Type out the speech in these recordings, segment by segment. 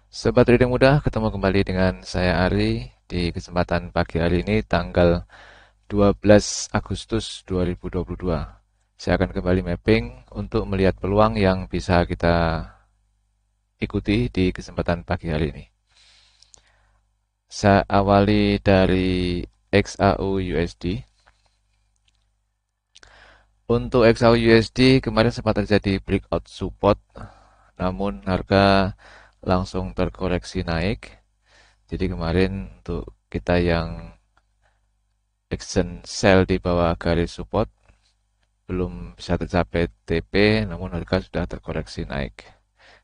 Sobat Reading Muda, ketemu kembali dengan saya Ari di kesempatan pagi hari ini tanggal 12 Agustus 2022. Saya akan kembali mapping untuk melihat peluang yang bisa kita ikuti di kesempatan pagi hari ini. Saya awali dari XAU USD. Untuk XAU USD kemarin sempat terjadi breakout support, namun harga langsung terkoreksi naik. Jadi kemarin untuk kita yang action sell di bawah garis support belum bisa tercapai TP, namun harga sudah terkoreksi naik.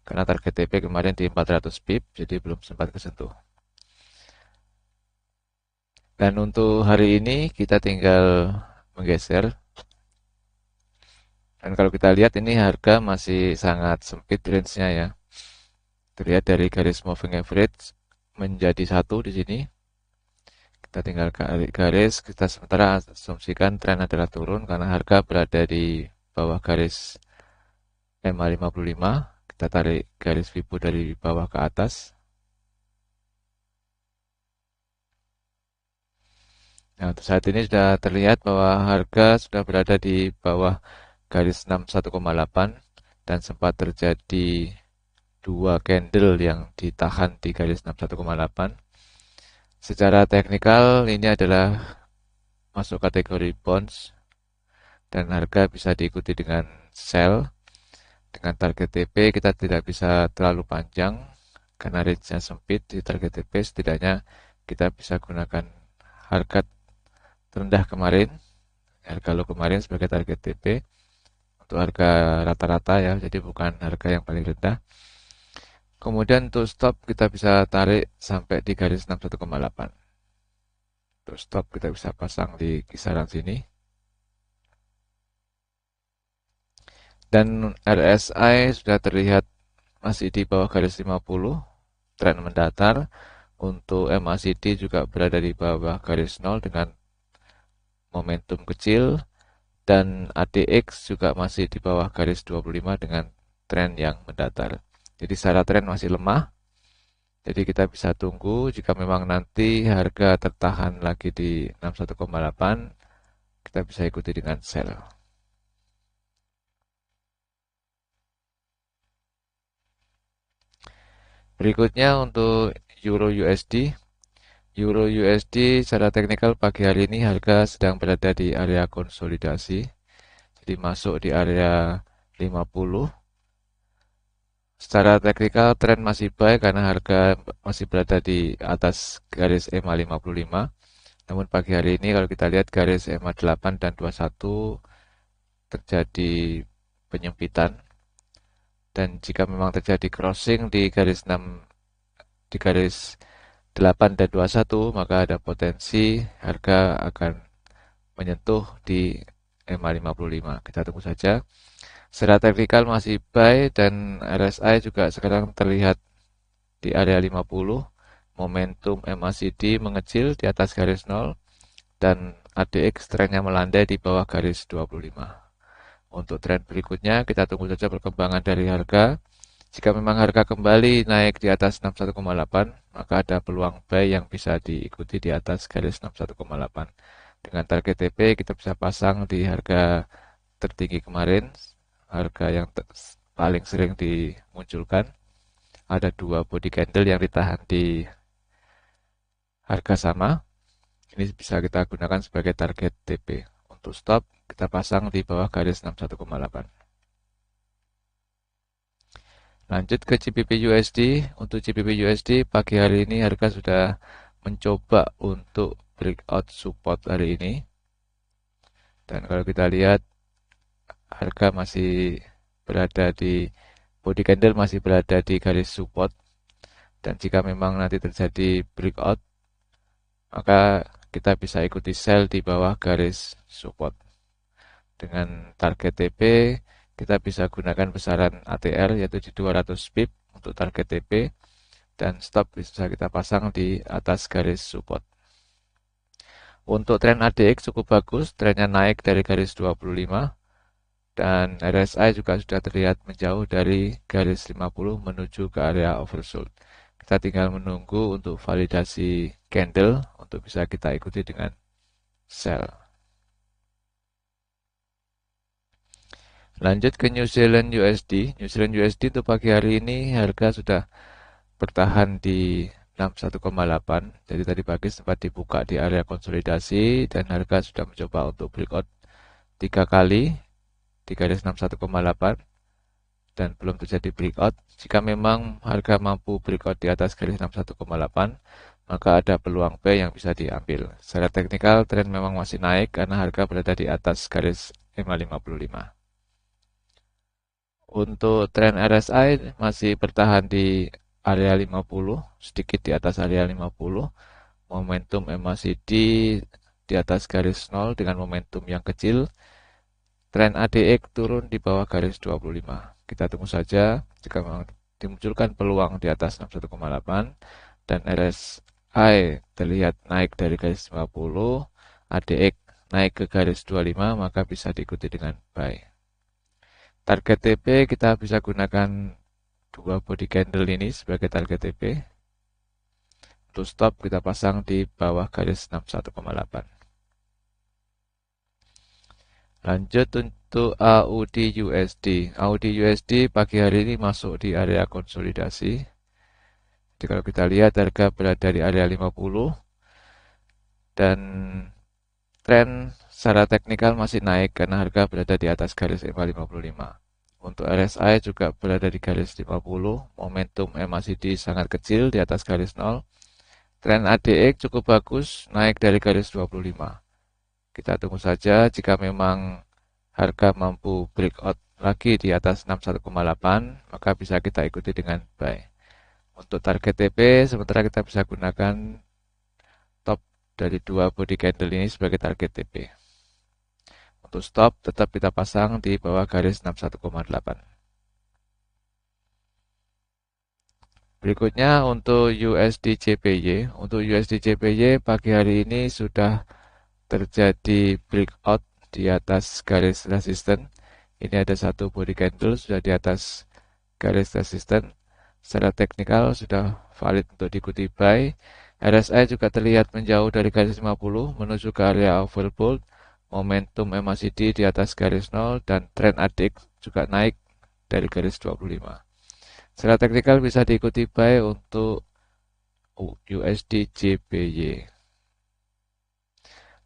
Karena target TP kemarin di 400 pip, jadi belum sempat kesentuh. Dan untuk hari ini kita tinggal menggeser. Dan kalau kita lihat ini harga masih sangat sempit range-nya ya. Terlihat dari garis moving average menjadi satu di sini. Kita tinggal garis, kita sementara asumsikan tren adalah turun karena harga berada di bawah garis MA55. Kita tarik garis Fibo dari bawah ke atas. Nah, untuk saat ini sudah terlihat bahwa harga sudah berada di bawah garis 61,8 dan sempat terjadi dua candle yang ditahan di garis 61,8. Secara teknikal ini adalah masuk kategori bonds dan harga bisa diikuti dengan sell. Dengan target TP kita tidak bisa terlalu panjang karena range-nya sempit di target TP, setidaknya kita bisa gunakan harga terendah kemarin, harga low kemarin sebagai target TP untuk harga rata-rata ya, jadi bukan harga yang paling rendah. Kemudian untuk stop kita bisa tarik sampai di garis 61,8. Untuk stop kita bisa pasang di kisaran sini. Dan RSI sudah terlihat masih di bawah garis 50, tren mendatar. Untuk MACD juga berada di bawah garis 0 dengan momentum kecil. Dan ADX juga masih di bawah garis 25 dengan tren yang mendatar. Jadi secara tren masih lemah. Jadi kita bisa tunggu jika memang nanti harga tertahan lagi di 61,8, kita bisa ikuti dengan sell. Berikutnya untuk Euro USD. Euro USD secara teknikal pagi hari ini harga sedang berada di area konsolidasi. Jadi masuk di area 50. Secara teknikal tren masih baik karena harga masih berada di atas garis EMA 55. Namun pagi hari ini kalau kita lihat garis EMA 8 dan 21 terjadi penyempitan. Dan jika memang terjadi crossing di garis 6, di garis 8 dan 21, maka ada potensi harga akan menyentuh di EMA 55. Kita tunggu saja. Secara teknikal masih buy dan RSI juga sekarang terlihat di area 50. Momentum MACD mengecil di atas garis 0 dan ADX trennya melandai di bawah garis 25. Untuk tren berikutnya kita tunggu saja perkembangan dari harga. Jika memang harga kembali naik di atas 61,8, maka ada peluang buy yang bisa diikuti di atas garis 61,8. Dengan target TP kita bisa pasang di harga tertinggi kemarin, harga yang paling sering dimunculkan. Ada dua body candle yang ditahan di harga sama. Ini bisa kita gunakan sebagai target TP. Untuk stop kita pasang di bawah garis 61,8. Lanjut ke GBP USD. Untuk GBP USD pagi hari ini harga sudah mencoba untuk breakout support hari ini. Dan kalau kita lihat harga masih berada di body candle masih berada di garis support. Dan jika memang nanti terjadi breakout, maka kita bisa ikuti sell di bawah garis support. Dengan target TP, kita bisa gunakan besaran ATR yaitu di 200 pip untuk target TP dan stop bisa kita pasang di atas garis support. Untuk tren ADX cukup bagus, trennya naik dari garis 25 dan RSI juga sudah terlihat menjauh dari garis 50 menuju ke area oversold. Kita tinggal menunggu untuk validasi candle untuk bisa kita ikuti dengan sell. Lanjut ke New Zealand USD. New Zealand USD untuk pagi hari ini harga sudah bertahan di 61,8. Jadi tadi pagi sempat dibuka di area konsolidasi dan harga sudah mencoba untuk breakout 3 kali di garis 61,8 dan belum terjadi breakout. Jika memang harga mampu breakout di atas garis 61,8, maka ada peluang B yang bisa diambil. Secara teknikal, tren memang masih naik karena harga berada di atas garis 555. Untuk tren RSI masih bertahan di area 50, sedikit di atas area 50. Momentum MACD di atas garis 0 dengan momentum yang kecil. Tren ADX turun di bawah garis 25. Kita tunggu saja jika memang dimunculkan peluang di atas 61,8 dan RSI terlihat naik dari garis 50, ADX naik ke garis 25, maka bisa diikuti dengan buy. Target TP kita bisa gunakan dua body candle ini sebagai target TP. Untuk stop kita pasang di bawah garis 61,8. Lanjut untuk AUD USD. AUD USD pagi hari ini masuk di area konsolidasi. Jadi kalau kita lihat harga berada di area 50 dan tren secara teknikal masih naik karena harga berada di atas garis 555. Untuk RSI juga berada di garis 50, momentum MACD sangat kecil di atas garis 0. Tren ADX cukup bagus, naik dari garis 25. Kita tunggu saja jika memang harga mampu breakout lagi di atas 61,8, maka bisa kita ikuti dengan buy. Untuk target TP, sementara kita bisa gunakan top dari dua body candle ini sebagai target TP. Untuk stop, tetap kita pasang di bawah garis 61,8. Berikutnya untuk USD JPY. Untuk USD JPY pagi hari ini sudah terjadi breakout di atas garis resisten. Ini ada satu body candle sudah di atas garis resisten. Secara teknikal sudah valid untuk diikuti buy. RSI juga terlihat menjauh dari garis 50 menuju ke area overbought. Momentum MACD di atas garis 0 dan tren ADX juga naik dari garis 25. Secara teknikal bisa diikuti buy untuk USD JPY.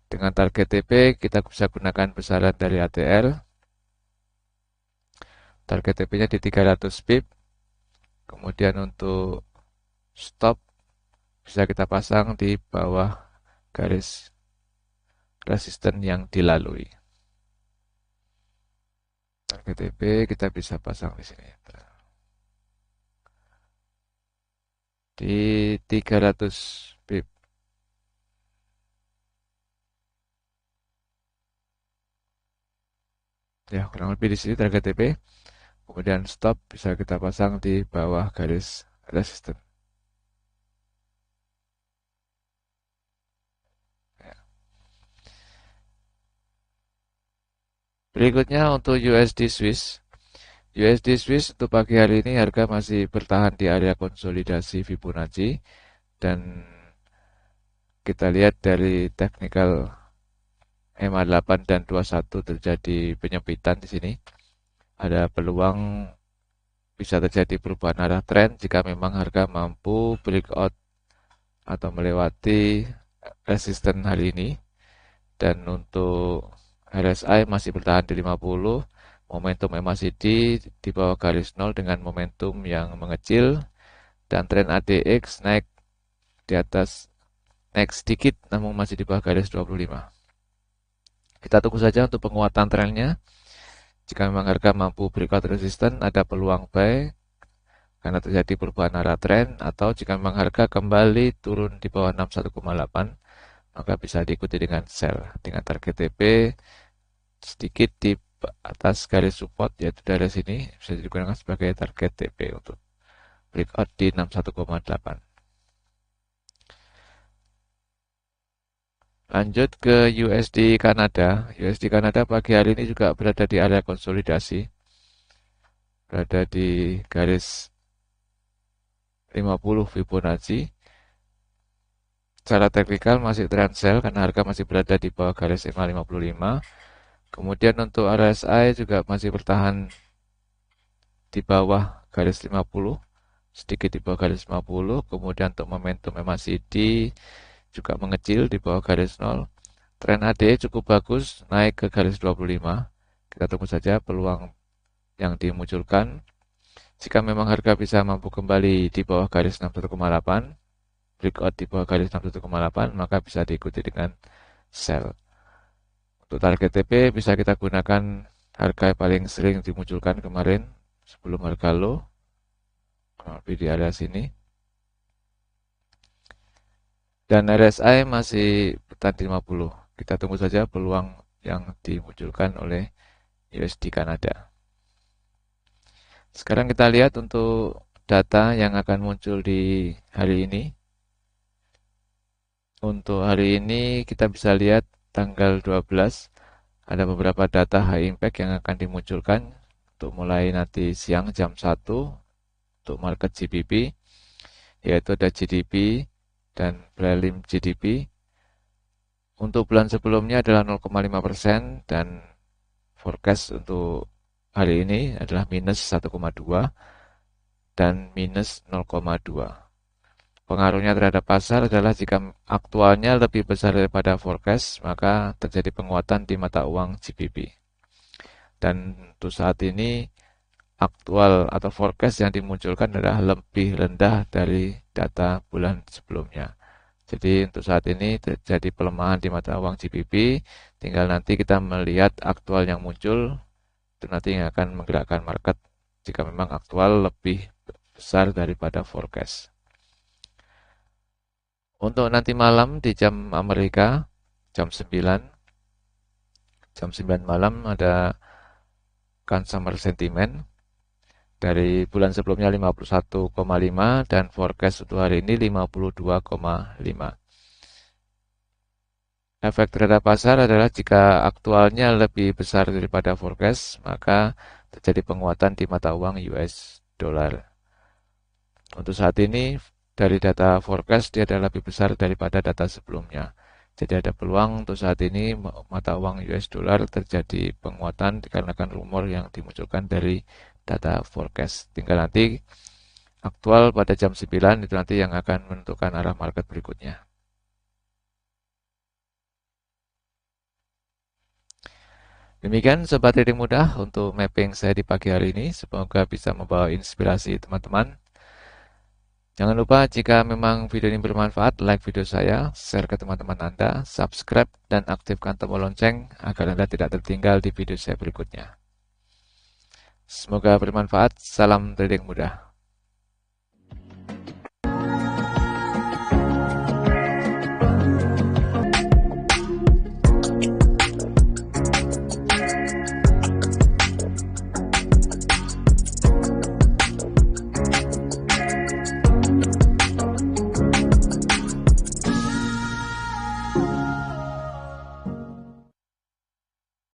Dengan target TP kita bisa gunakan besaran dari ATR. Target TP-nya di 300 pip. Kemudian untuk stop bisa kita pasang di bawah garis resisten yang dilalui. Target TP kita bisa pasang di sini. Di 300 pip. Ya, kurang lebih di sini target TP. Kemudian stop bisa kita pasang di bawah garis resisten. Ya. Berikutnya untuk USD Swiss. USD Swiss untuk pagi hari ini harga masih bertahan di area konsolidasi Fibonacci dan kita lihat dari technical MA8 dan 21 terjadi penyempitan di sini. Ada peluang bisa terjadi perubahan arah tren jika memang harga mampu breakout atau melewati resisten hari ini. Dan untuk RSI masih bertahan di 50, momentum MACD di bawah garis 0 dengan momentum yang mengecil, dan tren ADX naik di atas, naik sedikit namun masih di bawah garis 25. Kita tunggu saja untuk penguatan trennya. Jika memang harga mampu breakout resisten, ada peluang buy karena terjadi perubahan arah tren, atau jika memang harga kembali turun di bawah 61,8, maka bisa diikuti dengan sell dengan target TP sedikit di atas garis support, yaitu dari sini bisa digunakan sebagai target TP untuk breakout di 61,8. Lanjut ke USD Kanada. USD Kanada pagi hari ini juga berada di area konsolidasi, berada di garis 50 Fibonacci. Secara teknikal masih trend sell karena harga masih berada di bawah garis EMA 55. Kemudian untuk RSI juga masih bertahan di bawah garis 50, sedikit di bawah garis 50. Kemudian untuk momentum MACD juga mengecil di bawah garis 0. Tren ADE cukup bagus, naik ke garis 25. Kita tunggu saja peluang yang dimunculkan. Jika memang harga bisa mampu kembali di bawah garis 61,8, breakout di bawah garis 61,8, maka bisa diikuti dengan sell. Untuk target TP bisa kita gunakan harga yang paling sering dimunculkan kemarin sebelum harga low, lebih di area sini. Dan RSI masih bertahan di 50. Kita tunggu saja peluang yang dimunculkan oleh USD Kanada. Sekarang kita lihat untuk data yang akan muncul di hari ini. Untuk hari ini kita bisa lihat tanggal 12 ada beberapa data high impact yang akan dimunculkan untuk mulai nanti siang jam 1 untuk market GBP, yaitu ada GDP dan prelim GDP. Untuk bulan sebelumnya adalah 0,5% dan forecast untuk hari ini adalah minus 1,2 dan minus 0,2. Pengaruhnya terhadap pasar adalah jika aktualnya lebih besar daripada forecast, maka terjadi penguatan di mata uang GBP. Dan untuk saat ini aktual atau forecast yang dimunculkan adalah lebih rendah dari data bulan sebelumnya. Jadi untuk saat ini terjadi pelemahan di mata uang GBP, tinggal nanti kita melihat aktual yang muncul, itu nanti yang akan menggerakkan market jika memang aktual lebih besar daripada forecast. Untuk nanti malam di jam Amerika, jam 9 malam ada consumer sentiment. Dari bulan sebelumnya 51,5 dan forecast untuk hari ini 52,5. Efek terhadap pasar adalah jika aktualnya lebih besar daripada forecast, maka terjadi penguatan di mata uang US dollar. Untuk saat ini, dari data forecast dia adalah lebih besar daripada data sebelumnya. Jadi ada peluang untuk saat ini mata uang US dollar terjadi penguatan dikarenakan rumor yang dimunculkan dari data forecast. Tinggal nanti aktual pada jam 9 itu nanti yang akan menentukan arah market berikutnya. Demikian Sobat Trading Mudah untuk mapping saya di pagi hari ini. Semoga bisa membawa inspirasi teman-teman. Jangan lupa jika memang video ini bermanfaat, like video saya, share ke teman-teman Anda, subscribe, dan aktifkan tombol lonceng agar Anda tidak tertinggal di video saya berikutnya. Semoga bermanfaat. Salam trading mudah.